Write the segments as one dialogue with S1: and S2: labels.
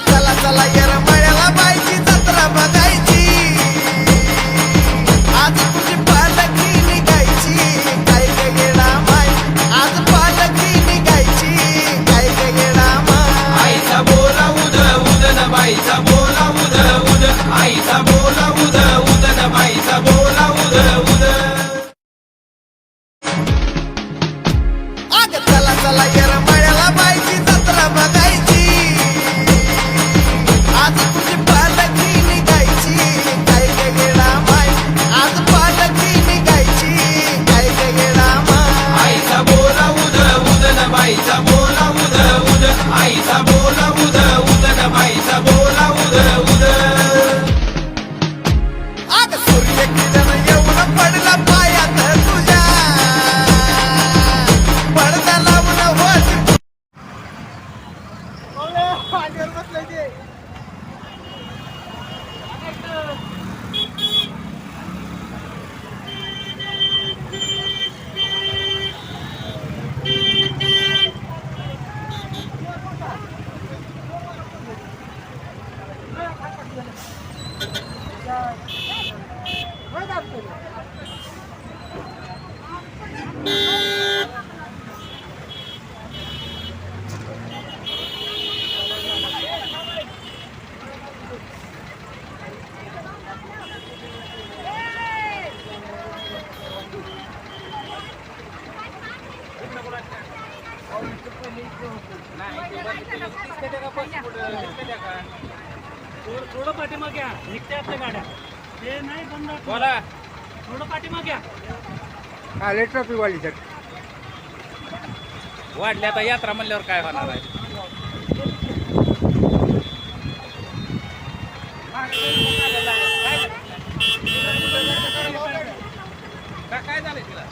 S1: चला चला येरमाळ्याला बाईची जत्रा बघायची, आज तुझी पालखी निघायची, काय काय गेला माय, आज पालखी निघायची, काय काय गेला माय.
S2: आईचा बोला उद उदन बाईचा बोला उद उद, आईचा बोला उद उदन बाईचा बोला उद उद.
S1: अग चला चला येरमाळ्याला बाईची जत्रा बघायची, आज तुझी पालखी निघायची, काय काय गेला माय, आज पालखी निघायची, काय काय गेला माय.
S2: आईचा बोला उद उदन बाईचा बोला उद उद, आईचा बोला उद उदन बाईचा बोला उद उद.
S1: अग सूर्य किरण येऊन पडला पायात तुझ्या, पडदा लावून होत
S3: थोडं पाठीमाग घ्या, निघते आपल्या गाड्या ते नाही बंद.
S2: बोला
S3: थोडं पाठीमाग घ्या.
S4: आले ट्रॉफिक वाली सर.
S2: वाढल्या आता यात्रा म्हणल्यावर काय होणार आहे. काय झालंय तिला.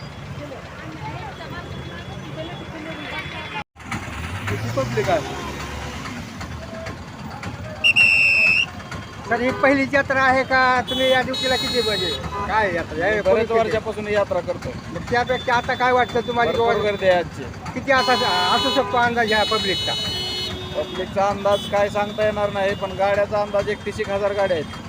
S4: पब्लिक आहे सर. ही पहिली यात्रा आहे का? तुम्ही या ड्युटीला किती म्हणजे काय यात्रा आहे?
S5: बरेच वर्षापासून यात्रा करतो.
S4: मग त्यापेक्षा आता काय वाटतं तुम्हाला?
S5: भरपूर गर्दी आहे आजची.
S4: किती असू शकतो अंदाज ह्या पब्लिकचा?
S5: पब्लिकचा अंदाज काय सांगता येणार नाही, पण गाड्याचा अंदाज 31,000 गाड्या आहेत.